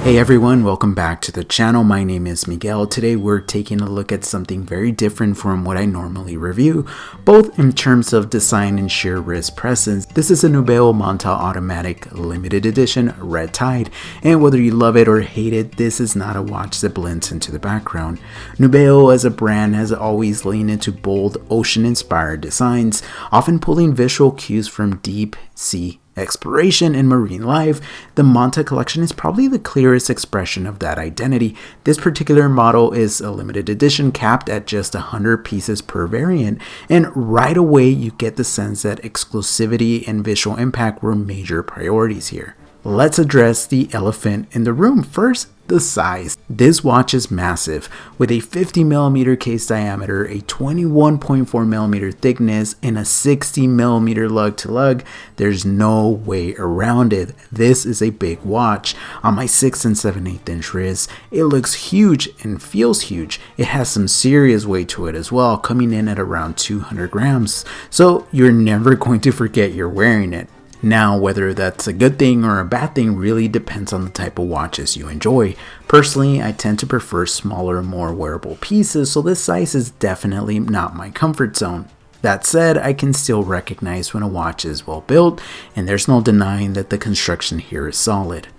Hey everyone, welcome back to the channel. My name is Miguel. Today we're taking a look at something very different from what I normally review, both in terms of design and sheer wrist presence. This is a Bezel Manta Automatic Limited Edition Red Tide, and whether you love it or hate it, this is not a watch that blends into the background. Bezel as a brand has always leaned into bold, ocean-inspired designs, often pulling visual cues from deep sea exploration and marine life. The Manta collection is probably the clearest expression of that identity. This particular model is a limited edition capped at just 100 pieces per variant, and right away you get the sense that exclusivity and visual impact were major priorities here. Let's address the elephant in the room. First, the size. This watch is massive, with a 50mm case diameter, a 21.4mm thickness, and a 60mm lug to lug. There's no way around it. This is a big watch. On my 6 7/8 inch wrist, it looks huge and feels huge. It has some serious weight to it as well, coming in at around 200 grams. So you're never going to forget you're wearing it. Now, whether that's a good thing or a bad thing really depends on the type of watches you enjoy. Personally, I tend to prefer smaller, more wearable pieces, so this size is definitely not my comfort zone. That said, I can still recognize when a watch is well built, and there's no denying that the construction here is solid.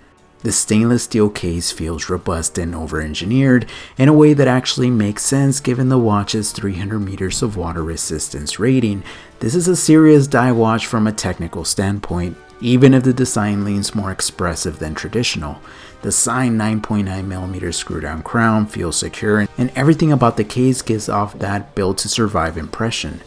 The stainless steel case feels robust and over-engineered in a way that actually makes sense given the watch's 300 meters of water resistance rating. This is a serious dive watch from a technical standpoint, even if the design leans more expressive than traditional. The signed 9.9mm screw-down crown feels secure, and everything about the case gives off that built-to-survive impression.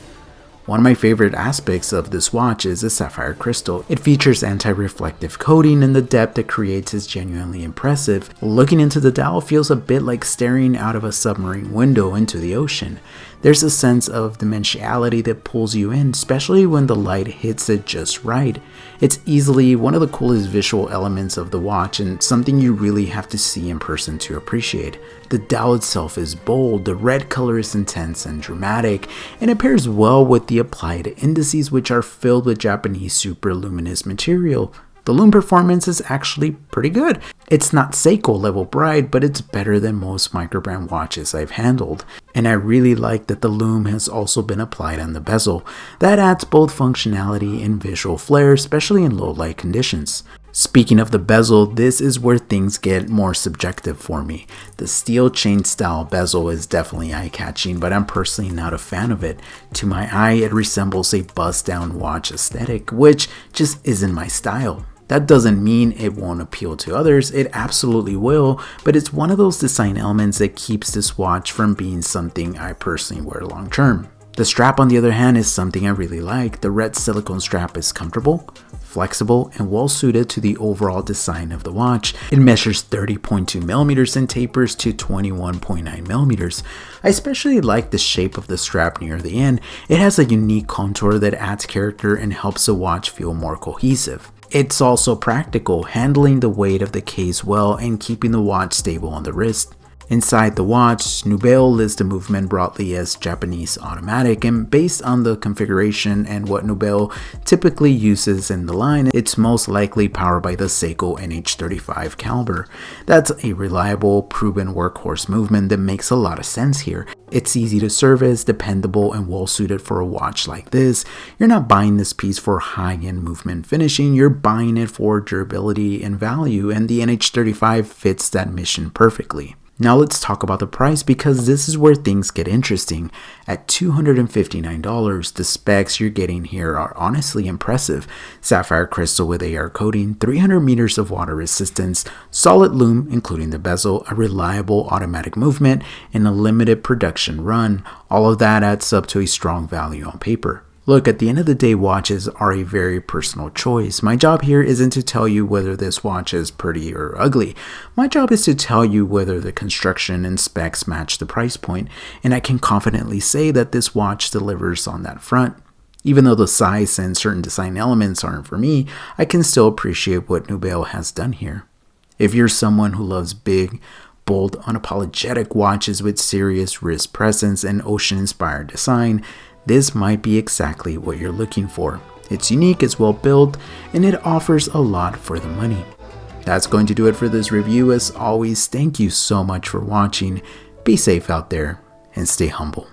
One of my favorite aspects of this watch is the sapphire crystal. It features anti-reflective coating, and the depth it creates is genuinely impressive. Looking into the dial feels a bit like staring out of a submarine window into the ocean. There's a sense of dimensionality that pulls you in, especially when the light hits it just right. It's easily one of the coolest visual elements of the watch, and something you really have to see in person to appreciate. The dial itself is bold, the red color is intense and dramatic, and it pairs well with the applied indices, which are filled with Japanese super luminous material. The lume performance is actually pretty good. It's not Seiko level bright, but it's better than most microbrand watches I've handled. And I really like that the lume has also been applied on the bezel. That adds both functionality and visual flair, especially in low light conditions. Speaking of the bezel, this is where things get more subjective for me. The steel chain style bezel is definitely eye-catching, but I'm personally not a fan of it. To my eye, it resembles a bust-down watch aesthetic, which just isn't my style. That doesn't mean it won't appeal to others, it absolutely will, but it's one of those design elements that keeps this watch from being something I personally wear long term. The strap, on the other hand, is something I really like. The red silicone strap is comfortable, flexible, and well suited to the overall design of the watch. It measures 30.2mm and tapers to 21.9mm. I especially like the shape of the strap near the end. It has a unique contour that adds character and helps the watch feel more cohesive. It's also practical, handling the weight of the case well and keeping the watch stable on the wrist. Inside the watch, Bezel lists the movement broadly as Japanese automatic, and based on the configuration and what Bezel typically uses in the line, it's most likely powered by the Seiko NH35 caliber. That's a reliable, proven workhorse movement that makes a lot of sense here. It's easy to service, dependable, and well suited for a watch like this. You're not buying this piece for high-end movement finishing, you're buying it for durability and value, and the NH35 fits that mission perfectly. Now let's talk about the price, because this is where things get interesting. At $259, the specs you're getting here are honestly impressive. Sapphire crystal with AR coating, 300 meters of water resistance, solid lume including the bezel, a reliable automatic movement, and a limited production run. All of that adds up to a strong value on paper. Look, at the end of the day, watches are a very personal choice. My job here isn't to tell you whether this watch is pretty or ugly. My job is to tell you whether the construction and specs match the price point, and I can confidently say that this watch delivers on that front. Even though the size and certain design elements aren't for me, I can still appreciate what Bezel has done here. If you're someone who loves big, bold, unapologetic watches with serious wrist presence and ocean-inspired design, this might be exactly what you're looking for. It's unique, it's well built, and it offers a lot for the money. that's going to do it for this review. As always, thank you so much for watching. Be safe out there and stay humble.